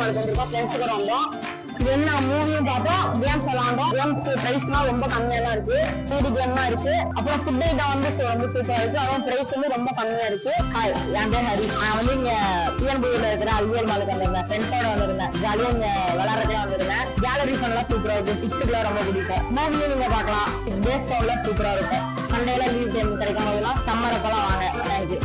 மாலுக்கு வந்திருக்கோம், ஃப்ரெண்ட்ஸ் கூட வந்தோம். இது வந்து நாங்கள் மூவியும் பார்த்தோம், கேம்ஸ் விளாண்டோம். கேம்ஸ் பிரைஸ்லாம் ரொம்ப கம்மியாக தான் இருக்கு, 3D கேம்லாம் இருக்கு. அப்புறம் ஃபுட் ஐட்டம் வந்து ரொம்ப சூப்பராக இருக்கு, அதுவும் பிரைஸ் வந்து ரொம்ப கம்மியாக இருக்கு. ஹாய், என் பேர் ஹரி. நான் வந்து இங்க பிஎன்பூரில் இருக்கிற அல்வியல் மாலுக்கு வந்திருந்தேன், ஃப்ரெண்ட்ஸோட வந்திருந்தேன். ஜாலியாக இங்க விளாட்றதே வந்திருந்தேன். கேலரி ஃபன்லாம் சூப்பராக இருக்கு, பிக்சர்லாம் ரொம்ப பிடிக்கும். மூவியும் நீங்க பார்க்கலாம், பேஸ் சவுண்ட்லாம் சூப்பராக இருக்கும். சண்டேல லீவ் டைம் கிடைக்கும் போதெல்லாம் சம்மர் அப்பெல்லாம் வாங்க. தேங்க்யூ.